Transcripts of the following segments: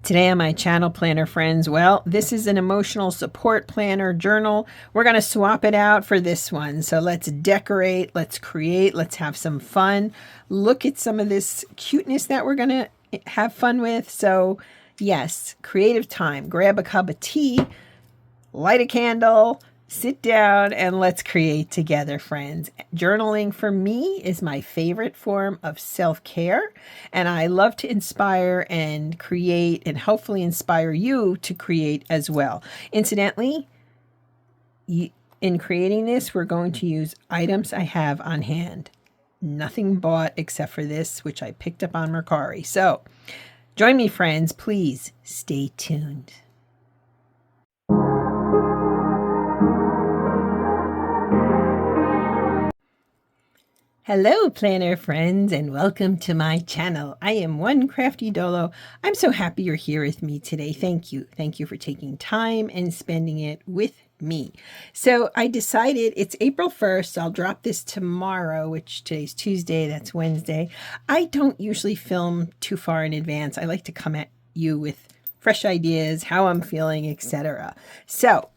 Today on my channel, Planner Friends, well, this is an emotional support planner journal. We're going to swap it out for this one. So let's decorate, let's create, let's have some fun. Look at some of this cuteness that we're going to have fun with. So yes, creative time. Grab a cup of tea, light a candle, sit down, and let's create together, friends. Journaling for me is my favorite form of self-care, and I love to inspire and create and hopefully inspire you to create as well. Incidentally, in creating this, we're going to use items I have on hand. Nothing bought except for this, which I picked up on Mercari. So join me, friends. Please stay tuned. Hello, planner friends, and welcome to my channel. I am One Crafty Dolo. I'm so happy you're here with me today. Thank you. Thank you for taking time and spending it with me. So I decided it's April 1st. I'll drop this tomorrow, which today's Tuesday. That's Wednesday. I don't usually film too far in advance. I like to come at you with fresh ideas, how I'm feeling, etc. So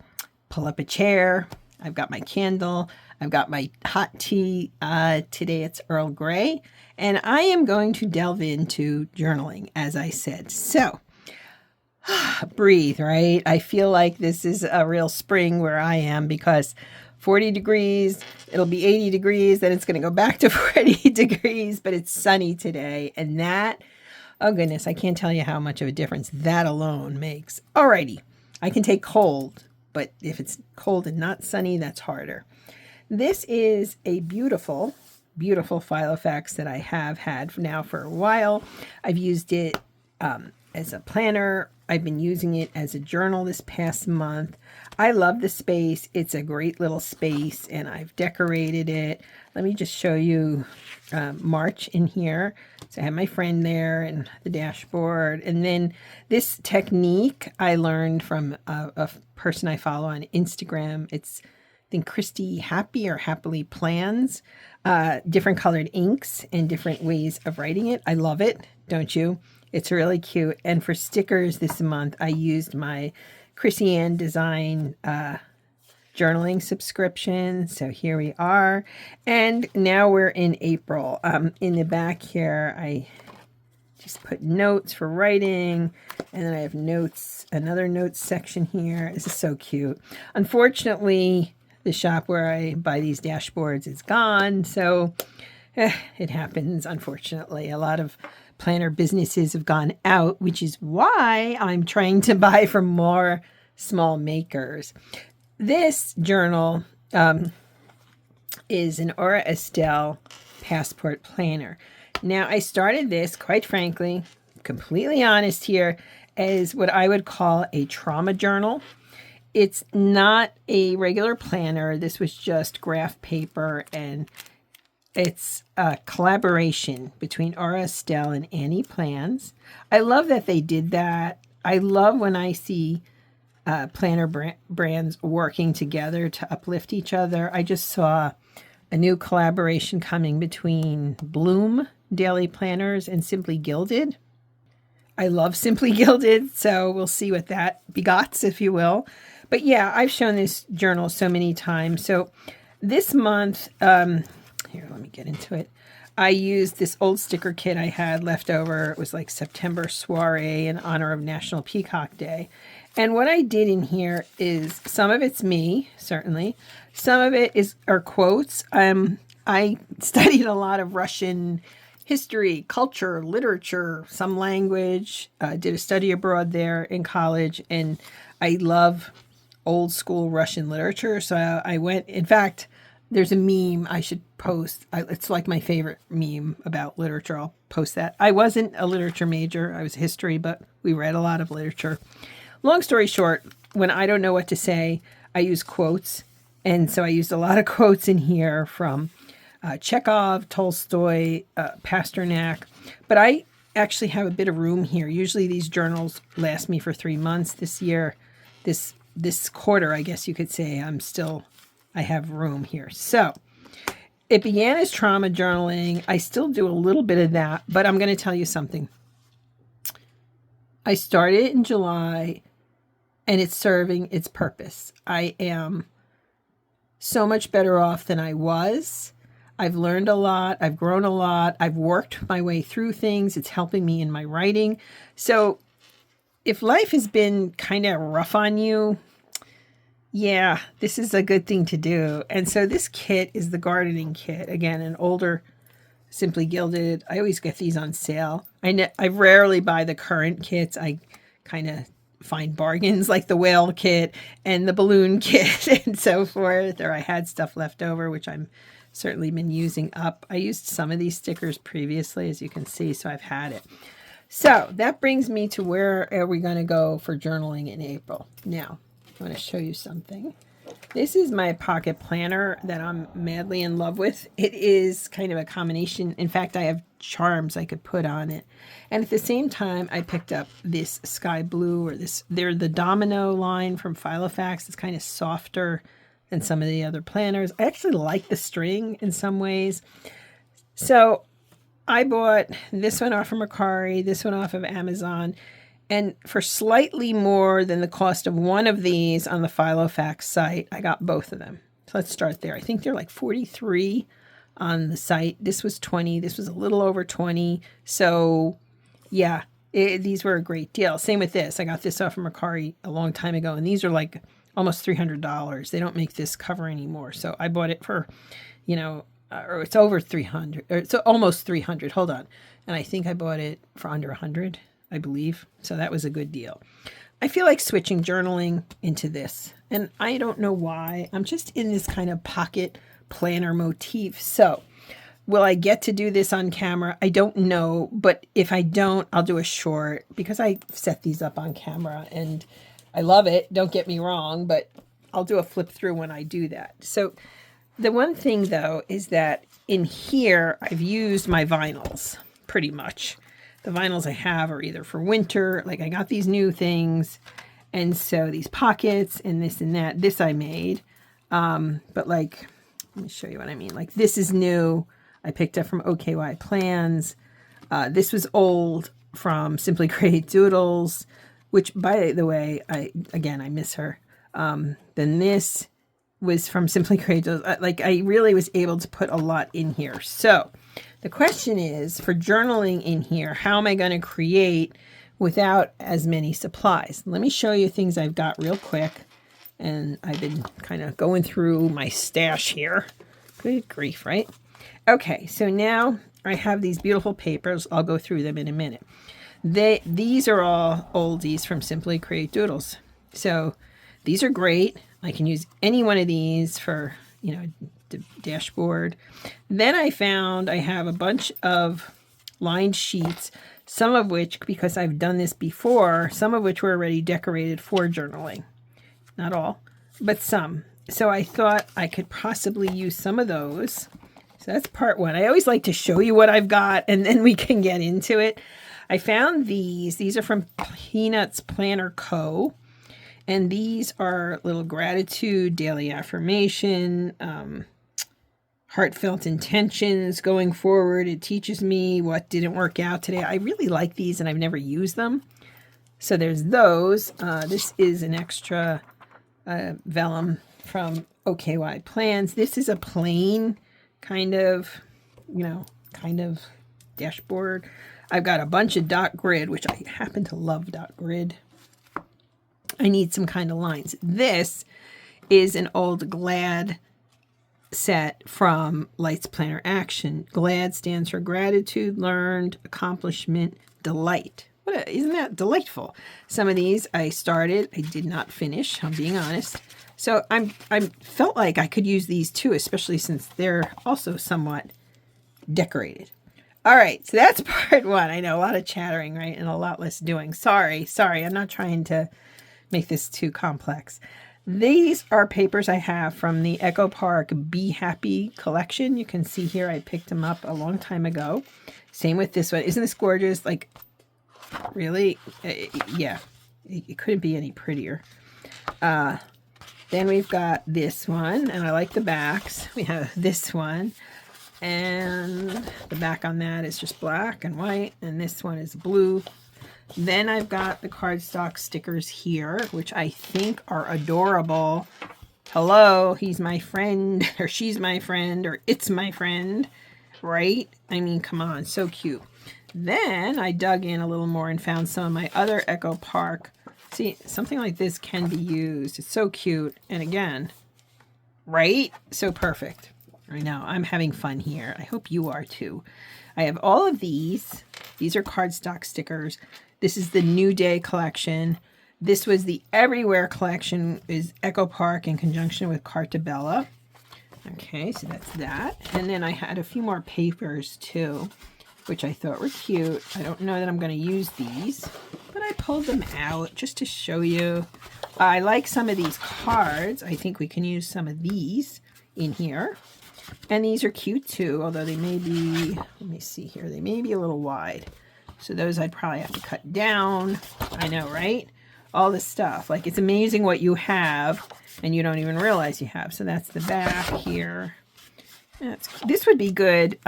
pull up a chair. I've got my candle. I've got my hot tea. Today it's Earl Grey, and I am going to delve into journaling, as I said. So breathe, right? I feel like this is a real spring where I am, because 40 degrees, it'll be 80 degrees, then it's going to go back to 40 degrees, but it's sunny today. And that, oh goodness, I can't tell you how much of a difference that alone makes. Alrighty, I can take cold, but if it's cold and not sunny, that's harder. This is a beautiful, beautiful Filofax that I have had now for a while. I've used it as a planner. I've been using it as a journal this past month. I love the space. It's a great little space, and I've decorated it. Let me just show you March in here. So I have my friend there and the dashboard. And then this technique I learned from a person I follow on Instagram. It's I think Christy Happy or Happily Plans, different colored inks and different ways of writing it. I love it, don't you? It's really cute. And for stickers this month, I used my Chrissy Ann Design journaling subscription. So here we are. And now we're in April. In the back here, I just put notes for writing, and then I have notes, another notes section here. This is so cute. Unfortunately, the shop where I buy these dashboards is gone, so it happens, unfortunately. A lot of planner businesses have gone out, which is why I'm trying to buy from more small makers. This journal is an Aura Estelle Passport Planner. Now, I started this, quite frankly, completely honest here, as what I would call a trauma journal. It's not a regular planner. This was just graph paper, and it's a collaboration between Aura Estelle and Annie Plans. I love that they did that. I love when I see planner brands working together to uplift each other. I just saw a new collaboration coming between Bloom Daily Planners and Simply Gilded. I love Simply Gilded, so we'll see what that begots, if you will. But yeah, I've shown this journal so many times. So this month, here, let me get into it. I used this old sticker kit I had left over. It was like September soiree in honor of National Peacock Day. And what I did in here is, some of it's me, certainly. Some of it are quotes. I studied a lot of Russian history, culture, literature, some language. Did a study abroad there in college, and I love old school Russian literature. So I went, in fact, there's a meme I should post. It's like my favorite meme about literature. I'll post that. I wasn't a literature major. I was history, but we read a lot of literature. Long story short, when I don't know what to say, I use quotes. And so I used a lot of quotes in here from Chekhov, Tolstoy, Pasternak. But I actually have a bit of room here. Usually these journals last me for 3 months. This year, this quarter, I guess you could say, I have room here. So it began as trauma journaling. I still do a little bit of that, but I'm going to tell you something. I started in July and it's serving its purpose. I am so much better off than I was. I've learned a lot. I've grown a lot. I've worked my way through things. It's helping me in my writing. So if life has been kind of rough on you, yeah, this is a good thing to do. And so this kit is the gardening kit. Again, an older Simply Gilded. I always get these on sale. I rarely buy the current kits. I kind of find bargains like the whale kit and the balloon kit and so forth. Or I had stuff left over, which I'm certainly been using up. I used some of these stickers previously, as you can see, so I've had it. So that brings me to where are we going to go for journaling in April. Now, I want to show you something. This is my pocket planner that I'm madly in love with. It is kind of a combination. In fact, I have charms I could put on it. And at the same time, I picked up this sky blue, or they're the domino line from Filofax. It's kind of softer than some of the other planners. I actually like the string in some ways. So I bought this one off of Mercari, this one off of Amazon, and for slightly more than the cost of one of these on the Filofax site, I got both of them. So let's start there. I think they're like 43 on the site. This was 20. This was a little over 20. So yeah, these were a great deal. Same with this. I got this off of Mercari a long time ago, and these are like almost $300. They don't make this cover anymore. So I bought it for, or it's over 300, or it's almost 300. Hold on. And I think I bought it for under 100. I believe. So that was a good deal. I feel like switching journaling into this. And I don't know why. I'm just in this kind of pocket planner motif. So will I get to do this on camera? I don't know. But if I don't, I'll do a short because I set these up on camera and I love it. Don't get me wrong, but I'll do a flip through when I do that. So the one thing though is that in here, I've used my vinyls pretty much. The vinyls I have are either for winter, like I got these new things, and so these pockets and this and that, this I made. But like, let me show you what I mean. Like this is new. I picked up from OKY Plans. This was old from Simply Create Doodles, which by the way, I miss her. Then this was from Simply Create Doodles. Like I really was able to put a lot in here. So the question is, for journaling in here, how am I going to create without as many supplies? Let me show you things I've got real quick. And I've been kind of going through my stash here. Good grief, right? Okay, so now I have these beautiful papers. I'll go through them in a minute. These are all oldies from Simply Create Doodles. So these are great. I can use any one of these for, the dashboard. Then I found I have a bunch of lined sheets, some of which, because I've done this before, some of which were already decorated for journaling. Not all, but some. So I thought I could possibly use some of those. So that's part one. I always like to show you what I've got and then we can get into it. I found these. These are from Peanuts Planner Co. And these are little gratitude, daily affirmation, heartfelt intentions going forward. It teaches me what didn't work out today. I really like these and I've never used them. So there's those. This is an extra vellum from OKY Plans. This is a plain kind of dashboard. I've got a bunch of dot grid, which I happen to love dot grid. I need some kind of lines. This is an old GLAD set from Lights Planner Action. GLAD stands for Gratitude, Learned, Accomplishment, Delight. Isn't that delightful? Some of these I started, I did not finish, I'm being honest. So I felt like I could use these too, especially since they're also somewhat decorated. All right, so that's part one. I know a lot of chattering, right? And a lot less doing. Sorry, I'm not trying to make this too complex. These are papers I have from the Echo Park Be Happy collection. You can see here I picked them up a long time ago. Same with this one. Isn't this gorgeous? Like, really? Yeah, it couldn't be any prettier. Then we've got this one, and I like the backs. We have this one, and the back on that is just black and white, and this one is blue. Then I've got the cardstock stickers here, which I think are adorable. Hello, he's my friend, or she's my friend, or it's my friend, right? I mean, come on, so cute. Then I dug in a little more and found some of my other Echo Park. See, something like this can be used. It's so cute. And again, right? So perfect. I know, I'm having fun here. I hope you are too. I have all of these. These are cardstock stickers. This is the New Day collection. This was the Everywhere collection, is Echo Park in conjunction with Carta Bella. Okay, so that's that. And then I had a few more papers too, which I thought were cute. I don't know that I'm going to use these, but I pulled them out just to show you. I like some of these cards. I think we can use some of these in here. And these are cute too, although they may be, let me see here, they may be a little wide. So those I'd probably have to cut down. I know, right? All this stuff. Like, it's amazing what you have and you don't even realize you have. So that's the back here. This would be good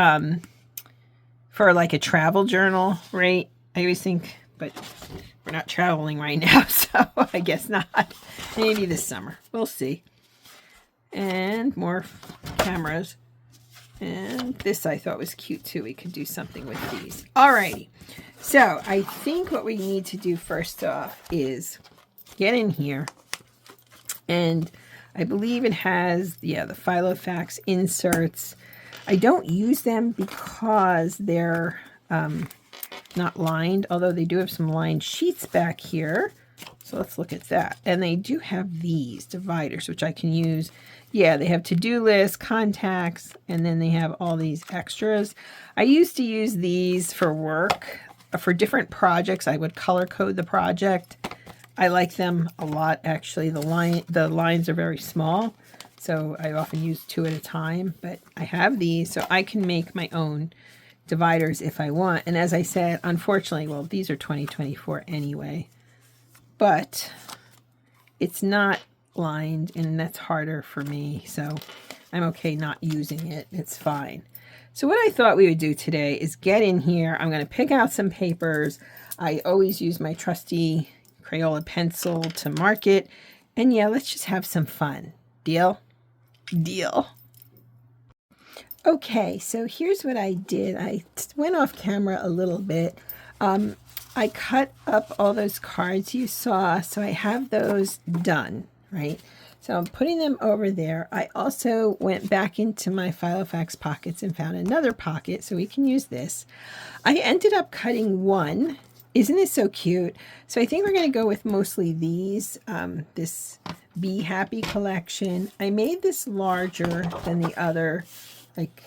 for like a travel journal, right? I always think, but we're not traveling right now, so I guess not. Maybe this summer. We'll see. And more cameras. And this I thought was cute too. We could do something with these. Alrighty. So I think what we need to do first off is get in here. And I believe it has, yeah, the Filofax inserts. I don't use them because they're not lined, although they do have some lined sheets back here. So let's look at that. And they do have these dividers, which I can use. Yeah, they have to-do lists, contacts, and then they have all these extras. I used to use these for work, for different projects. I would color code the project. I like them a lot, actually. The lines are very small, so I often use 2 at a time. But I have these, so I can make my own dividers if I want. And as I said, unfortunately, well, these are 2024 anyway. But it's not lined, and that's harder for me, so I'm okay not using it. It's fine. So what I thought we would do today is get in here. I'm going to pick out some papers. I always use my trusty Crayola pencil to mark it. And yeah, let's just have some fun. Deal? Deal. Okay, so here's what I did. I went off camera a little bit. I cut up all those cards you saw, so I have those done, right? So I'm putting them over there. I also went back into my Filofax pockets and found another pocket, so we can use this. I ended up cutting one. Isn't this so cute? So I think we're going to go with mostly these, this Be Happy collection. I made this larger than the other. Like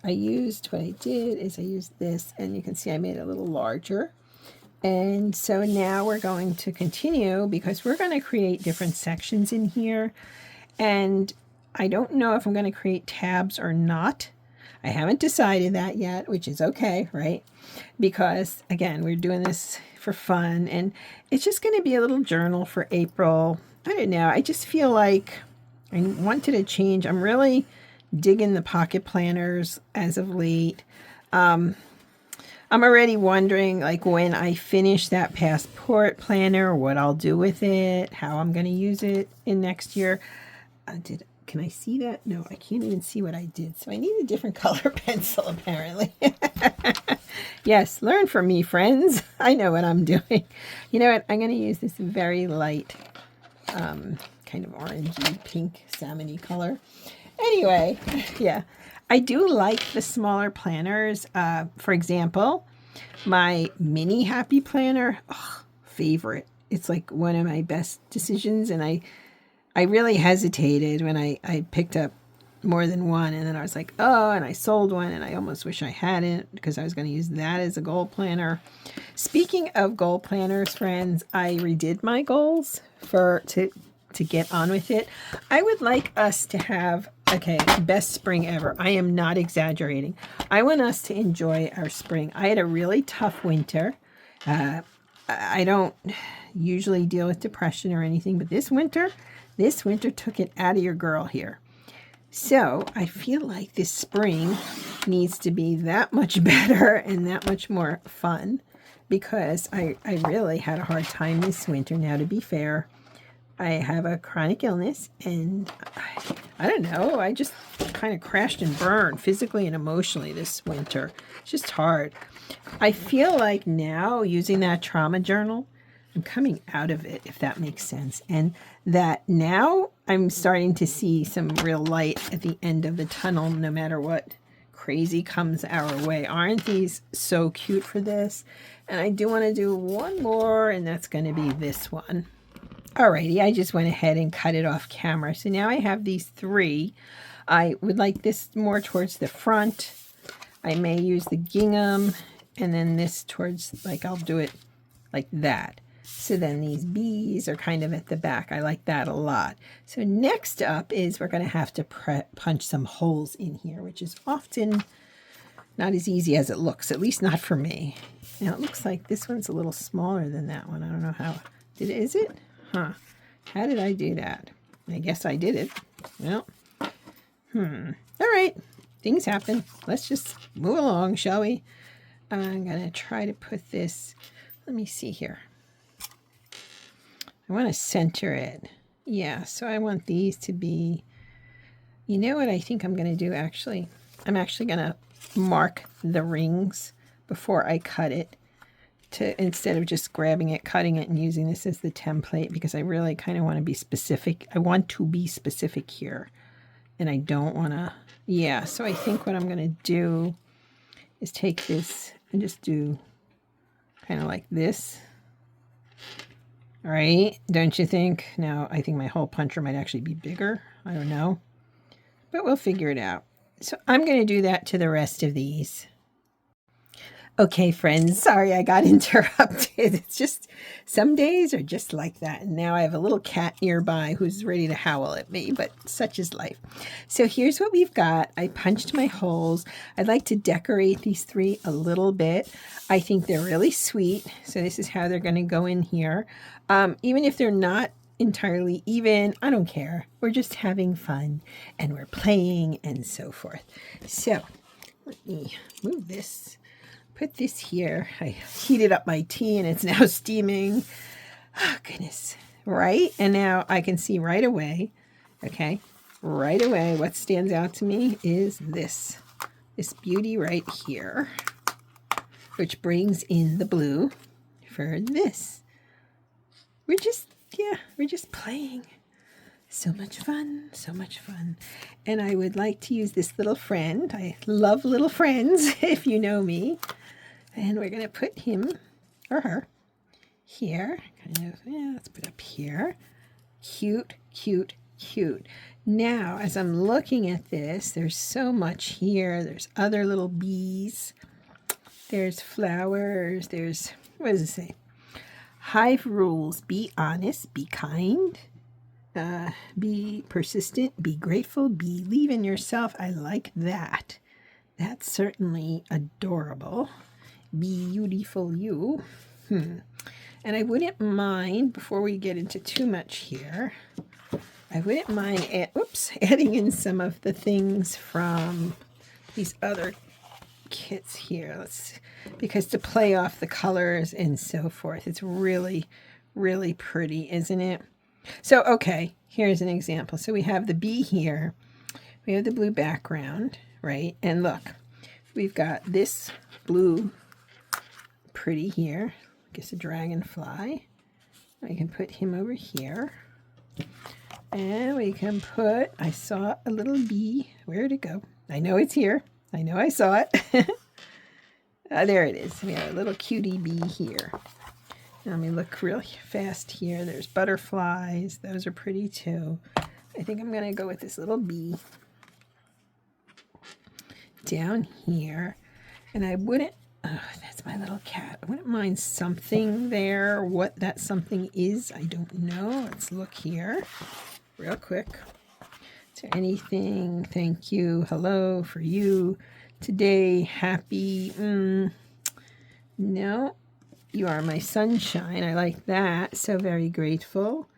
I used, what I did is I used this, and you can see I made it a little larger. And so now we're going to continue because we're going to create different sections in here. And I don't know if I'm going to create tabs or not. I haven't decided that yet, which is okay, right? Because again, we're doing this for fun, and it's just going to be a little journal for April. I don't know. I just feel like I wanted to change. I'm really digging the pocket planners as of late. I'm already wondering, like, when I finish that passport planner, what I'll do with it, how I'm going to use it in next year. Can I see that? No, I can't even see what I did. So I need a different color pencil, apparently. Yes, learn from me, friends. I know what I'm doing. You know what? I'm going to use this very light, kind of orangey, pink, salmon-y color. Anyway, yeah. I do like the smaller planners. For example, my mini happy planner, favorite. It's like one of my best decisions, and I really hesitated when I picked up more than one, and then I was like, oh, and I sold one, and I almost wish I hadn't because I was going to use that as a goal planner. Speaking of goal planners, friends, I redid my goals to get on with it. I would like us to have, okay, best spring ever. I am not exaggerating. I want us to enjoy our spring. I had a really tough winter. I don't usually deal with depression or anything, but this winter took it out of your girl here. So I feel like this spring needs to be that much better and that much more fun. because I really had a hard time this winter. Now, to be fair, I have a chronic illness, and I don't know, I just kind of crashed and burned physically and emotionally this winter. It's just hard. I feel like now, using that trauma journal, I'm coming out of it, if that makes sense. And that now I'm starting to see some real light at the end of the tunnel, no matter what crazy comes our way. Aren't these so cute for this? And I do want to do one more, and that's going to be this one. Alrighty, I just went ahead and cut it off camera. So now I have these three. I would like this more towards the front. I may use the gingham, and then this towards, like, I'll do it like that. So then these bees are kind of at the back. I like that a lot. So next up is we're going to have to punch some holes in here, which is often not as easy as it looks, at least not for me. Now it looks like this one's a little smaller than that one. I don't know how. Is it? Huh. How did I do that? I guess I did it. Well, all right. Things happen. Let's just move along, shall we? I'm going to try to put this, let me see here. I want to center it. Yeah, so I want these to be, you know what I think I'm going to do actually? I'm actually going to mark the rings before I cut it, instead of just grabbing it, cutting it, and using this as the template, because I really kind of want to be specific. I want to be specific here, and I don't want to, yeah, so I think what I'm going to do is take this and just do kind of like this. All right, don't you think? Now, I think my hole puncher might actually be bigger. I don't know, but we'll figure it out. So I'm going to do that to the rest of these. Okay, friends, sorry I got interrupted. It's just, some days are just like that. And now I have a little cat nearby who's ready to howl at me, but such is life. So here's what we've got. I punched my holes. I'd like to decorate these three a little bit. I think they're really sweet. So this is how they're going to go in here. Even if they're not entirely even, I don't care. We're just having fun, and we're playing and so forth. So let me move this. Put this here. I heated up my tea and it's now steaming. Oh, goodness. Right? And now I can see right away, okay, right away, what stands out to me is this beauty right here, which brings in the blue for this. We're just playing. So much fun, so much fun. And I would like to use this little friend. I love little friends, if you know me. And we're going to put him or her here. Kind of, yeah, let's put up here. Cute, cute, cute. Now, as I'm looking at this, there's so much here. There's other little bees. There's flowers. There's, what does it say? Hive rules. Be honest. Be kind. Be persistent. Be grateful. Believe in yourself. I like that. That's certainly adorable. Beautiful you. And I wouldn't mind, before we get into too much here, I wouldn't mind adding in some of the things from these other kits here. Because to play off the colors and so forth, it's really, really pretty, isn't it? So, okay, here's an example. So we have the bee here. We have the blue background, right? And look, we've got this blue pretty here. I guess a dragonfly. I can put him over here. And we can put, I saw a little bee. Where'd it go? I know it's here. I know I saw it. There it is. We have a little cutie bee here. Now let me look real fast here. There's butterflies. Those are pretty too. I think I'm going to go with this little bee down here. And I wouldn't, that's my little cat. I wouldn't mind something there. What that something is, I don't know. Let's look here real quick. Is there anything? Thank you. Hello for you. Today, happy. No. You are my sunshine. I like that. So very grateful.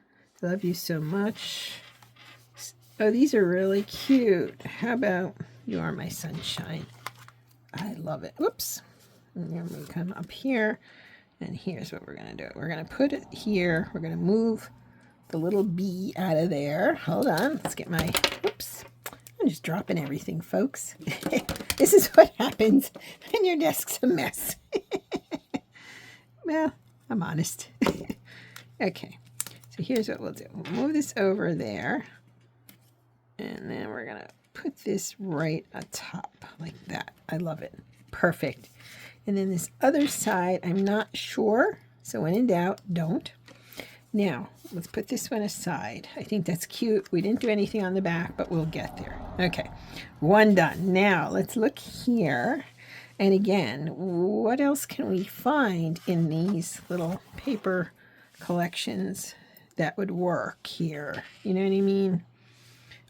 Love you so much. Oh, these are really cute. How about you are my sunshine? I love it. Whoops. And then we come up here. And here's what we're going to do. We're going to put it here. We're going to move the little bee out of there. Hold on. Let's get my, whoops. I'm just dropping everything, folks. This is what happens when your desk's a mess. Well, I'm honest. Okay. So here's what we'll do. We'll move this over there. And then we're going to put this right atop like that. I love it. Perfect. And then this other side, I'm not sure. So when in doubt, don't. Now, let's put this one aside. I think that's cute. We didn't do anything on the back, but we'll get there. Okay, one done. Now, let's look here. And again, what else can we find in these little paper collections that would work here? You know what I mean?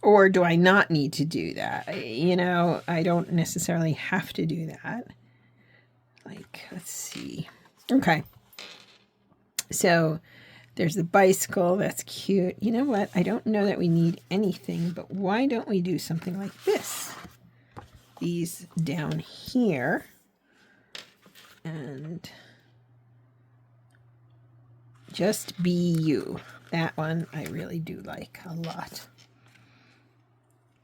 Or do I not need to do that? You know, I don't necessarily have to do that. Like, let's see. Okay. So there's the bicycle. That's cute. You know what? I don't know that we need anything, but why don't we do something like this? These down here. And just be you. That one I really do like a lot.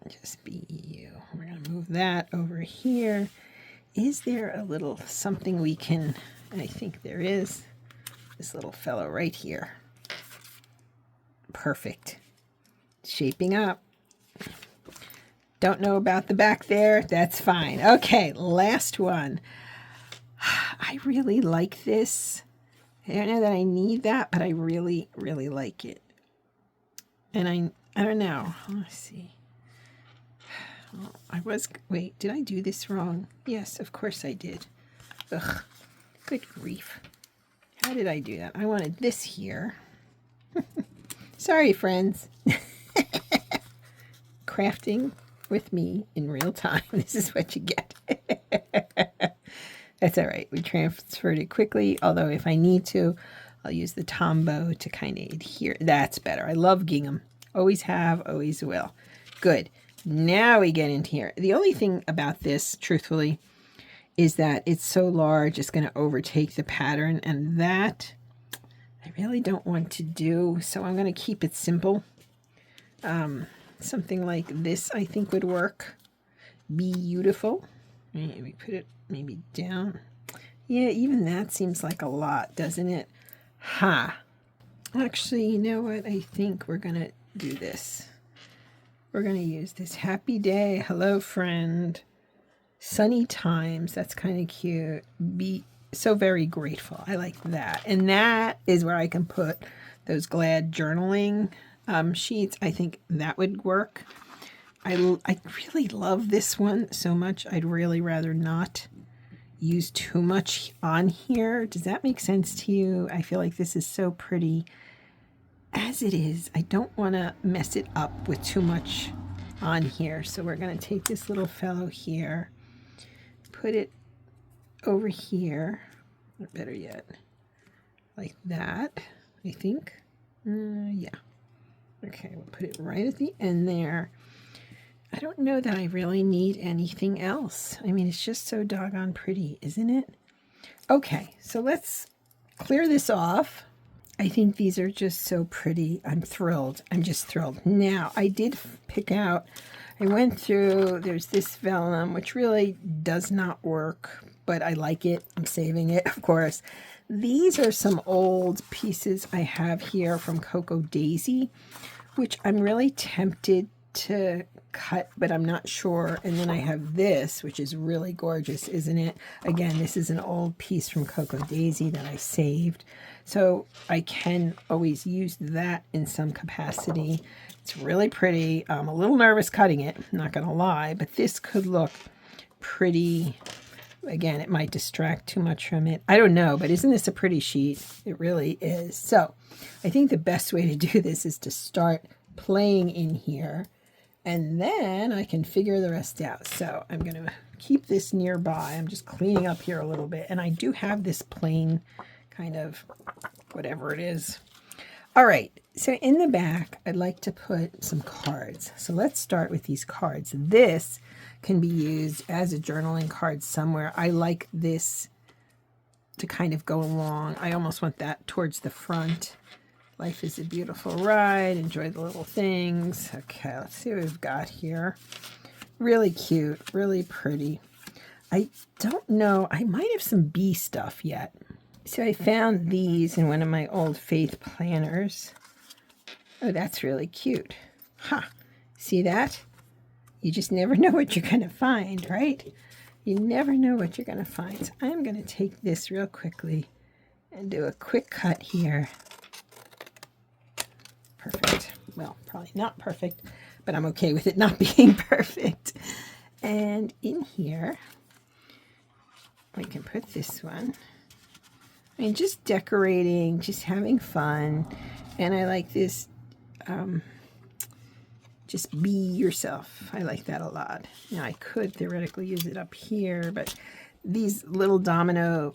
Just be you. We're going to move that over here. Is there a little something we can, I think there is, this little fellow right here. Perfect. Shaping up. Don't know about the back there. That's fine. Okay, last one. I really like this. I don't know that I need that, but I really, really like it. And I don't know. Let's see. Wait, did I do this wrong? Yes, of course I did. Ugh, good grief. How did I do that? I wanted this here. Sorry, friends. Crafting with me in real time. This is what you get. That's all right. We transferred it quickly, although if I need to, I'll use the Tombow to kind of adhere. That's better. I love gingham. Always have, always will. Good. Now we get into here. The only thing about this, truthfully, is that it's so large, it's going to overtake the pattern, and that I really don't want to do, so I'm going to keep it simple. Something like this, I think, would work. Beautiful. We put it maybe down. Yeah, even that seems like a lot, doesn't it? Actually, you know what? I think we're going to do this. We're going to use this. Happy day. Hello, friend. Sunny times. That's kind of cute. Be so very grateful. I like that. And that is where I can put those glad journaling sheets. I think that would work. I really love this one so much. I'd really rather not use too much on here. Does that make sense to you? I feel like this is so pretty as it is. I don't want to mess it up with too much on here. So we're going to take this little fellow here, put it over here, or better yet, like that, I think. Yeah. Okay, we'll put it right at the end there. I don't know that I really need anything else. I mean, it's just so doggone pretty, isn't it? Okay, so let's clear this off. I think these are just so pretty. I'm thrilled. I'm just thrilled. Now, I did pick out, I went through, there's this vellum, which really does not work, but I like it. I'm saving it, of course. These are some old pieces I have here from Cocoa Daisy, which I'm really tempted to cut, but I'm not sure. And then I have this, which is really gorgeous, isn't it? Again, this is an old piece from Cocoa Daisy that I saved. So I can always use that in some capacity. It's really pretty. I'm a little nervous cutting it, not going to lie, but this could look pretty. Again, it might distract too much from it. I don't know, but isn't this a pretty sheet? It really is. So I think the best way to do this is to start playing in here, and then I can figure the rest out. So I'm going to keep this nearby. I'm just cleaning up here a little bit, and I do have this plain kind of whatever it is. All right, so in the back, I'd like to put some cards. So let's start with these cards. This can be used as a journaling card somewhere. I like this to kind of go along. I almost want that towards the front. Life is a beautiful ride. Enjoy the little things. Okay, let's see what we've got here. Really cute, really pretty. I don't know. I might have some bee stuff yet. So I found these in one of my old Faith planners. Oh, that's really cute. Ha! Huh. See that? You just never know what you're going to find, right? You never know what you're going to find. So I'm going to take this real quickly and do a quick cut here. Perfect. Well, probably not perfect, but I'm okay with it not being perfect. And in here, we can put this one. I mean, just decorating, just having fun. And I like this, just be yourself. I like that a lot. Now, I could theoretically use it up here, but these little domino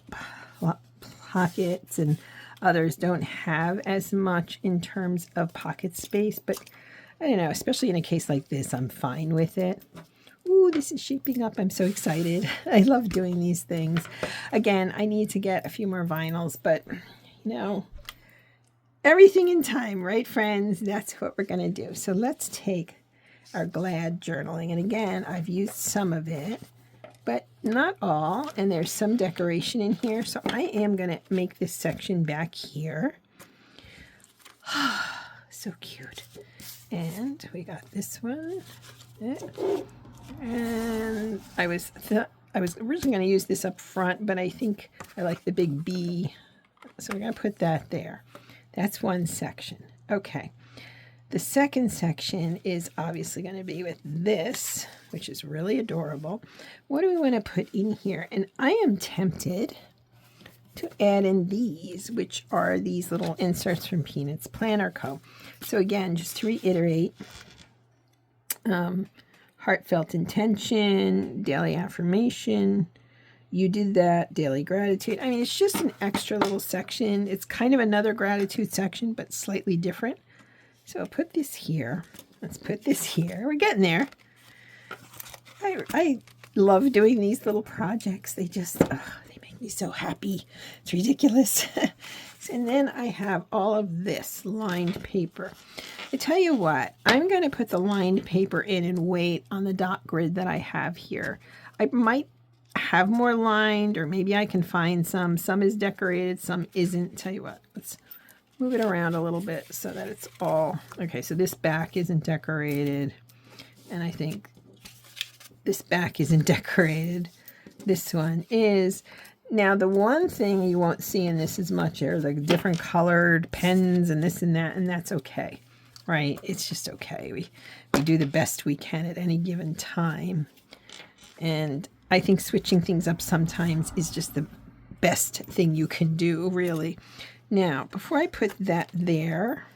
pockets and others don't have as much in terms of pocket space, but I don't know, especially in a case like this, I'm fine with it. Ooh, this is shaping up. I'm so excited. I love doing these things. Again, I need to get a few more vinyls, but you know, everything in time, right, friends? That's what we're going to do. So let's take our Glad journaling. And again, I've used some of it, but not all. And there's some decoration in here. So I am going to make this section back here. So cute. And we got this one. And I was originally going to use this up front, but I think I like the big B. So we're going to put that there. That's one section. Okay. The second section is obviously going to be with this, which is really adorable. What do we want to put in here? And I am tempted to add in these, which are these little inserts from Peanuts Planner Co. So again, just to reiterate, heartfelt intention, daily affirmation, you did that, daily gratitude. I mean, it's just an extra little section. It's kind of another gratitude section, but slightly different. So I'll put this here. Let's put this here. We're getting there. I love doing these little projects. They just, they make me so happy. It's ridiculous. And then I have all of this lined paper. I tell you what, I'm going to put the lined paper in and wait on the dot grid that I have here. I might have more lined, or maybe I can find some. Some is decorated, some isn't. Tell you what, let's move it around a little bit so that it's all, okay, so this back isn't decorated, and I think this back isn't decorated. This one is. Now, the one thing you won't see in this as much are the different colored pens and this and that, and that's okay, right? It's just okay. We do the best we can at any given time. And I think switching things up sometimes is just the best thing you can do, really. Now, before I put that there,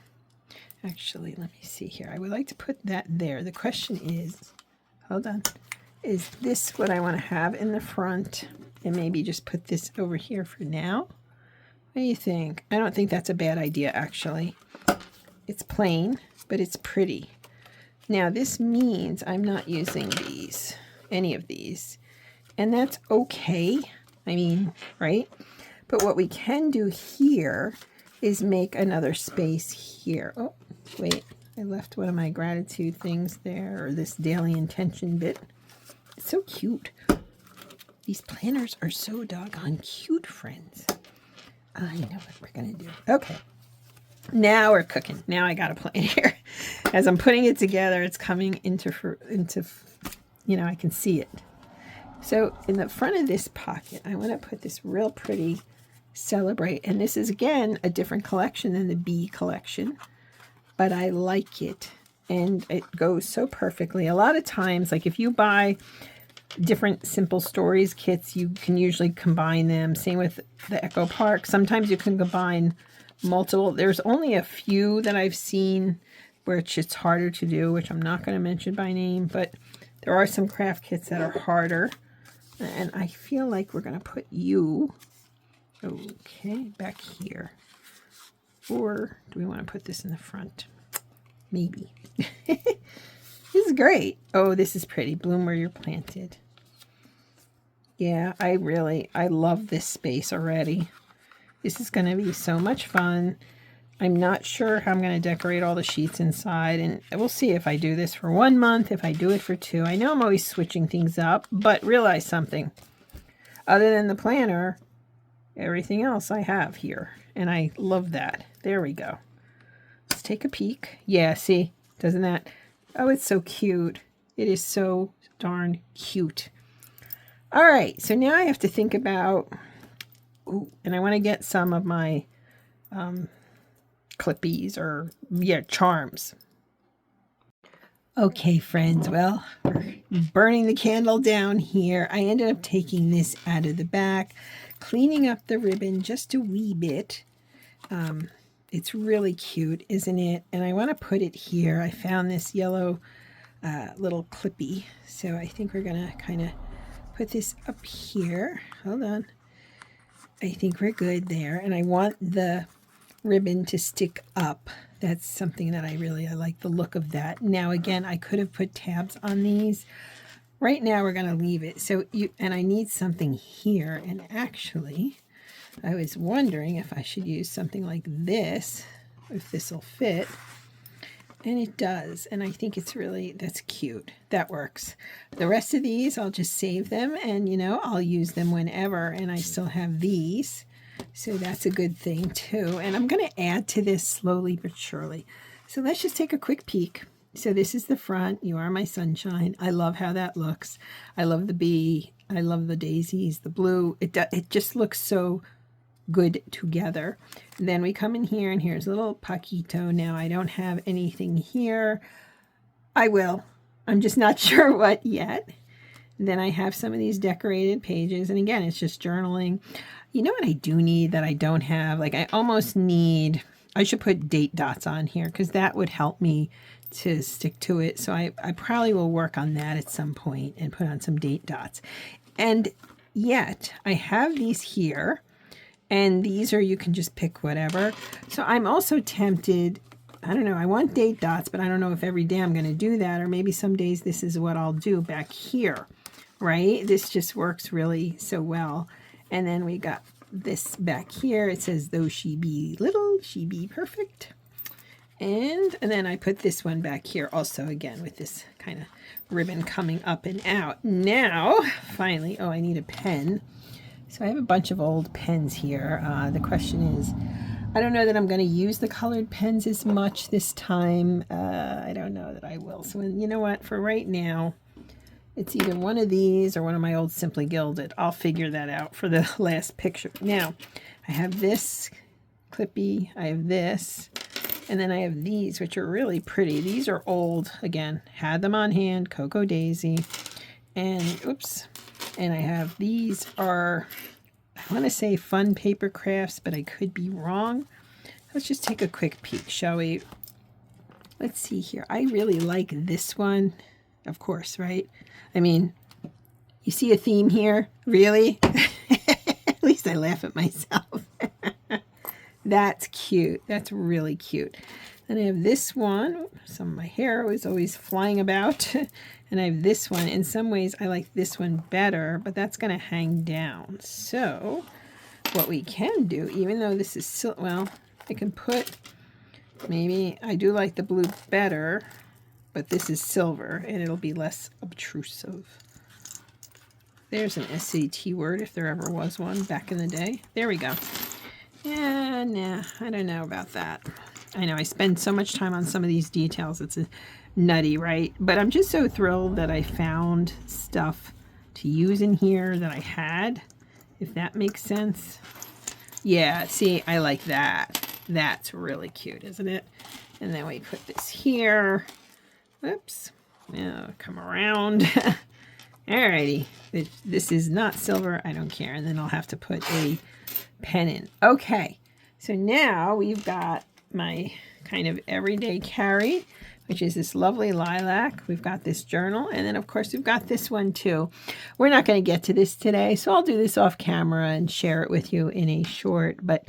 actually, let me see here. I would like to put that there. The question is, hold on, is this what I want to have in the front? And maybe just put this over here for now. What do you think? I don't think that's a bad idea, actually. It's plain, but it's pretty. Now, this means I'm not using these, any of these. And that's okay. I mean, right? But what we can do here is make another space here. Oh, wait. I left one of my gratitude things there, or this daily intention bit. It's so cute. These planners are so doggone cute, friends. I know what we're going to do. Okay. Now we're cooking. Now I got a plan here. As I'm putting it together, it's coming into, you know, I can see it. So in the front of this pocket, I want to put this real pretty Celebrate. And this is, again, a different collection than the B collection. But I like it. And it goes so perfectly. A lot of times, like if you buy different Simple Stories kits, you can usually combine them. Same with the Echo Park. Sometimes you can combine multiple. There's only a few that I've seen where it's just harder to do, which I'm not going to mention by name, but there are some craft kits that are harder. And I feel like we're going to put you, okay, back here. Or do we want to put this in the front? Maybe. This is great. Oh, this is pretty. Bloom where you're planted. Yeah, I love this space already. This is going to be so much fun. I'm not sure how I'm going to decorate all the sheets inside, and we'll see if I do this for 1 month, if I do it for 2. I know I'm always switching things up, but realize something. Other than the planner, everything else I have here, and I love that. There we go. Let's take a peek. Yeah, see? Doesn't that? Oh, it's so cute. It is so darn cute. All right, so now I have to think about, ooh, and I want to get some of my clippies or, yeah, charms. Okay, friends, well, we're burning the candle down here. I ended up taking this out of the back, cleaning up the ribbon just a wee bit. It's really cute, isn't it? And I want to put it here. I found this yellow little clippy, so I think we're going to kind of put this up here. Hold on. I think we're good there. And I want the ribbon to stick up. That's something that I like the look of that. Now, again, I could have put tabs on these. Right now, we're going to leave it. And I need something here. And actually, I was wondering if I should use something like this, if this will fit. And it does. And I think that's cute. That works. The rest of these, I'll just save them and, I'll use them whenever. And I still have these. So that's a good thing too. And I'm going to add to this slowly but surely. So let's just take a quick peek. So this is the front. You are my sunshine. I love how that looks. I love the bee. I love the daisies, the blue. It just looks so good together. And then we come in here, and here's a little Paquito. Now I don't have anything here. I will. I'm just not sure what yet. Then I have some of these decorated pages, and again, it's just journaling. You know what I do need that I don't have? Like, I almost need, I should put date dots on here because that would help me to stick to it. So I probably will work on that at some point and put on some date dots. And yet I have these here, and these are, you can just pick whatever. So I'm also tempted, I don't know, I want date dots, but I don't know if every day I'm going to do that, or maybe some days this is what I'll do back here, right? This just works really so well. And then we got this back here. It says, though she be little, she be perfect. And then I put this one back here also, again, with this kind of ribbon coming up and out. Now, finally, I need a pen. So I have a bunch of old pens here. The question is, I don't know that I'm going to use the colored pens as much this time. I don't know that I will. So you know what? For right now, it's either one of these or one of my old Simply Gilded. I'll figure that out for the last picture. Now, I have this clippy. I have this. And then I have these, which are really pretty. These are old. Again, had them on hand. Cocoa Daisy. And, oops. And I have, these are, I want to say fun paper crafts, but I could be wrong. Let's just take a quick peek, shall we? Let's see here. I really like this one, of course, right? I mean, you see a theme here? Really? At least I laugh at myself. That's cute. That's really cute. Then I have this one. Some of my hair was always flying about. And I have this one. In some ways, I like this one better, but that's going to hang down. So what we can do, even though this is, well, I can put, maybe, I do like the blue better, but this is silver, and it'll be less obtrusive. There's an SAT word, if there ever was one back in the day. There we go. Yeah, nah, I don't know about that. I know I spend so much time on some of these details. It's nutty, right? But I'm just so thrilled that I found stuff to use in here that I had, if that makes sense. Yeah, see, I like that. That's really cute, isn't it? And then we put this here. Whoops. Now come around. Alrighty. This is not silver. I don't care. And then I'll have to put a pen in. Okay. So now we've got my kind of everyday carry, which is this lovely lilac. We've got this journal. And then, of course, we've got this one, too. We're not going to get to this today, so I'll do this off camera and share it with you in a short. But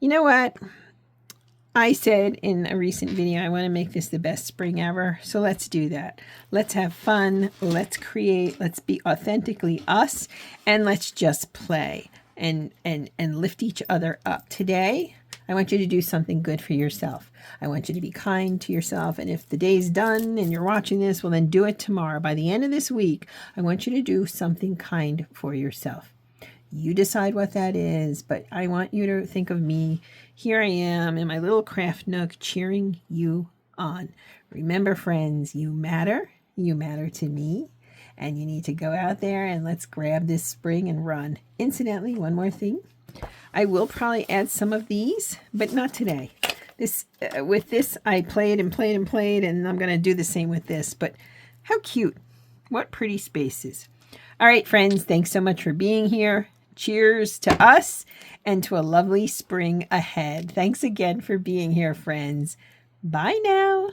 you know what? I said in a recent video, I want to make this the best spring ever. So let's do that. Let's have fun. Let's create. Let's be authentically us. And let's just play and lift each other up. Today, I want you to do something good for yourself. I want you to be kind to yourself. And if the day's done and you're watching this, well, then do it tomorrow. By the end of this week, I want you to do something kind for yourself. You decide what that is, but I want you to think of me. Here I am in my little craft nook cheering you on. Remember, friends, you matter. You matter to me. And you need to go out there and let's grab this spring and run. Incidentally, one more thing. I will probably add some of these, but not today. With this, I played and played and played, and I'm going to do the same with this. But how cute. What pretty spaces. All right, friends, thanks so much for being here. Cheers to us and to a lovely spring ahead. Thanks again for being here, friends. Bye now.